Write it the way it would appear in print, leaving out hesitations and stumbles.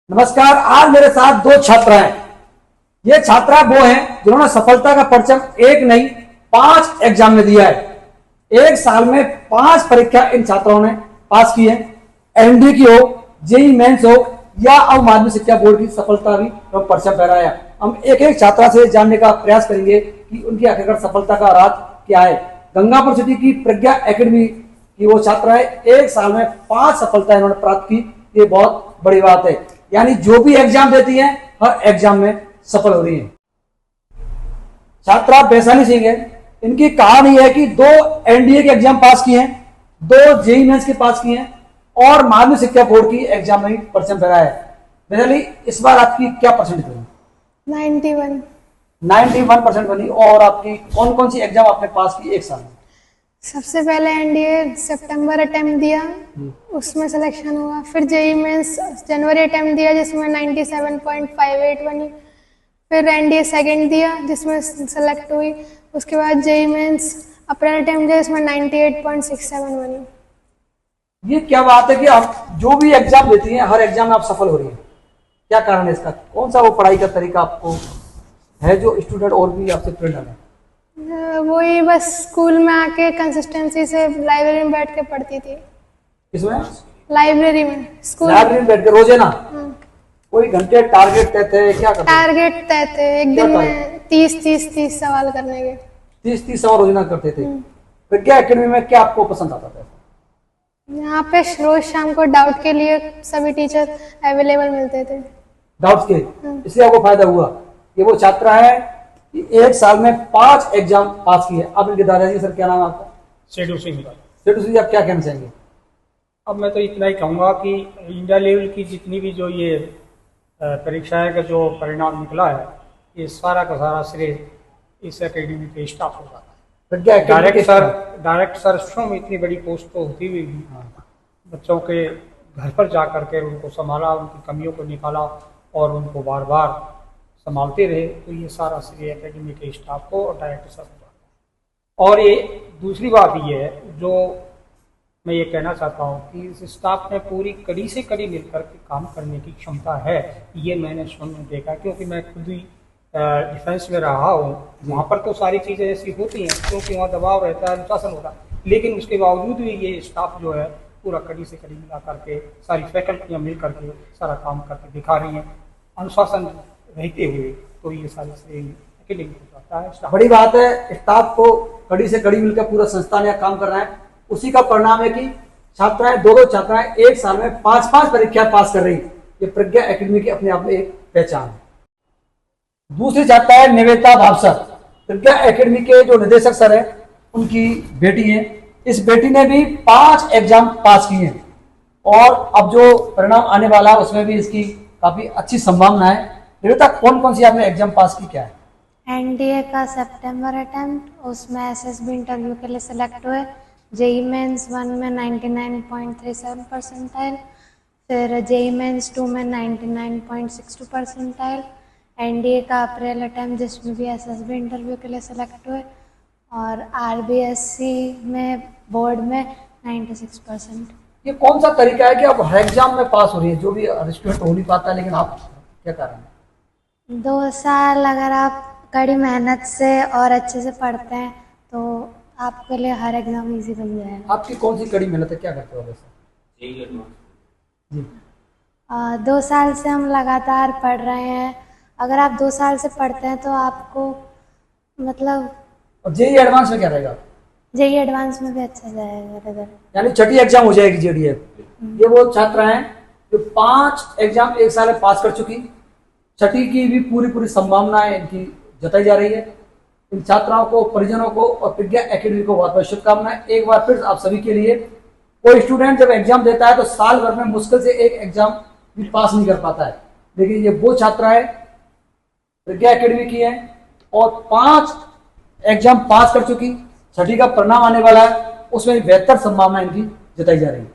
नमस्कार। आज मेरे साथ दो छात्र हैं। ये छात्रा वो हैं जिन्होंने सफलता का परचम एक नहीं 5 एग्जाम में दिया है। एक साल में 5 परीक्षा इन छात्राओं ने पास की है। एमडी की हो, जेई मेंस हो या अब माध्यमिक शिक्षा बोर्ड की सफलता भी परचम फहराया। हम एक एक छात्रा से जानने का प्रयास करेंगे कि उनकी आखिरकार सफलता का राज क्या है। गंगापुर सिटी की प्रज्ञा एकेडमी की वो छात्रा है। एक साल में 5 सफलता इन्होंने प्राप्त की। ये बहुत बड़ी बात है। यानी जो भी एग्जाम देती हैं हर एग्जाम में सफल हो रही है। छात्रा वैशाली सिंह है। इनकी कहानी है कि 2 एनडीए के एग्जाम पास किए हैं, 2 जेई मेंस के पास किए हैं और माध्यमिक शिक्षा बोर्ड की एग्जाम में परचम फहराया है। वैशाली, इस बार आपकी क्या परसेंटेज बनी? 91% बनी। और आपकी कौन कौन सी एग्जाम आपने पास की एक साल में? सबसे पहले एनडीए सितंबर अटेम्प्ट दिया, उसमें सिलेक्शन हुआ। फिर जेई मेंस जनवरी अटेम्प्ट दिया जिसमें 97.58 बनी। फिर एनडीए सेकंड दिया जिसमें सेलेक्ट हुई। उसके बाद जेई मेंस अप्रैल अटेम्प्ट दिया जिसमें 98.67 बनी। ये क्या बात है कि आप जो भी एग्जाम देती हैं हर एग्जाम में आप सफल हो रही हैं। क्या कारण है इसका? कौन सा वो पढ़ाई का तरीका आपको है जो स्टूडेंट और भी आपसे प्रेरणा है? वही बस स्कूल में आके कंसिस्टेंसी से लाइब्रेरी में बैठ के पढ़ती थी। इसमें लाइब्रेरी में, स्कूल लाइब्रेरी में बैठ के रोजाना कोई घंटे टारगेट तय थे? क्या करते? टारगेट तय थे। एक दिन में 30 सवाल करने के। 30 सवाल रोजाना करते थे। प्रज्ञा एकेडमी में क्या आपको पसंद आता था? यहाँ पे रोज शाम को डाउट के लिए सभी टीचर अवेलेबल मिलते थे। डाउट्स के इसलिए आपको फायदा हुआ। ये वो छात्रा है कि एक साल में 5 एग्जाम पास किए। अब इनके दादाजी, सर क्या नाम है आपका? सेठू सिंह। सेठू सिंह, आप क्या कहना चाहेंगे? अब मैं तो इतना ही कहूँगा कि इंडिया लेवल की जितनी भी जो ये परीक्षाएं का जो परिणाम निकला है, ये सारा का सारा श्रेय इस एकेडमी के स्टाफ हो जाता है। डायरेक्ट सर में इतनी बड़ी पोस्ट तो होती हुई भी बच्चों के घर पर जा करके उनको संभाला, उनकी कमियों को निकाला और उनको बार बार संभालते रहे, तो ये सारा श्रेय एकेडमी के स्टाफ को और डायरेक्टर सर हो जाता है। और ये दूसरी बात ये है जो मैं ये कहना चाहता हूँ कि इस स्टाफ में पूरी कड़ी से कड़ी मिलकर के काम करने की क्षमता है। ये मैंने देखा क्योंकि मैं खुद ही डिफेंस में रहा हूँ। वहाँ पर तो सारी चीज़ें ऐसी होती हैं क्योंकि वहाँ दबाव रहता है, अनुशासन होता है, लेकिन उसके बावजूद भी ये स्टाफ जो है पूरा कड़ी से कड़ी मिला करके सारी फैकल्टियाँ मिल करके सारा काम करके दिखा रही हैं अनुशासन रहते हुए। तो ये सारी एकेडमी हो जाता है। बड़ी बात है, स्टाफ को कड़ी से कड़ी मिलकर पूरा संस्थान यहाँ काम कर रहा है। उसी का परिणाम है कि छात्राएं, 2 छात्राएं एक साल में 5 परीक्षा पास कर रही। ये प्रज्ञा एकेडमी की अपने आप में एक पहचान है। दूसरी छात्रा है निवेदिता भावसर। प्रज्ञा एकेडमी के जो निदेशक सर है उनकी बेटी है। इस बेटी ने भी 5 एग्जाम पास किए हैं और अब जो परिणाम आने वाला है उसमें भी इसकी काफी अच्छी संभावना है। निवेदिता, कौन कौन सी आपने एग्जाम पास की? क्या है? एनडीए का सितंबर अटेम्प्ट, उसमें एसएसबी इंटरव्यू के लिए सिलेक्ट हुए। जेई मेंस 1 में 99.37 परसेंटाइल, फिर जेई मेंस 2 में 99.62 परसेंटाइल। एनडीए का अप्रैल अटेम्प्ट जिसमें भी एसएसबी इंटरव्यू के लिए सिलेक्ट हुए और आरबीएससी में बोर्ड में 96%। ये कौन सा तरीका है कि आप हर एग्जाम में पास हो रही है? जो भी स्टूडेंट हो नहीं पाता, लेकिन आप क्या कारण है? 2 साल अगर आप कड़ी मेहनत से और अच्छे से पढ़ते हैं तो आपके लिए हर एग्जाम इजी बन जाएगा। आपकी कौन सी कड़ी मेहनत है? क्या करते हो वैसे? जी, 2 साल से हम लगातार पढ़ रहे हैं। अगर आप 2 साल से पढ़ते हैं तो आपको मतलब। और जेई एडवांस में क्या रहेगा? जेई एडवांस में भी अच्छा जाएगा रिजल्ट। यानी छठी एग्जाम हो जाएगी जेडीएफ। ये वो छात्रा हैं जो 5 एग्जाम एक साल में पास कर चुकी। छठी की भी पूरी संभावनाएं इनकी जताई जा रही है। इन छात्राओं को, परिजनों को और प्रज्ञा एकेडमी को बहुत बहुत शुभकामनाएं। एक बार फिर आप सभी के लिए, कोई स्टूडेंट जब एग्जाम देता है तो साल भर में मुश्किल से एक एग्जाम भी पास नहीं कर पाता है, लेकिन ये वो छात्रा है प्रज्ञा एकेडमी की है और 5 एग्जाम पास कर चुकी। छठी का परिणाम आने वाला है, उसमें बेहतर संभावना इनकी जताई जा रही है।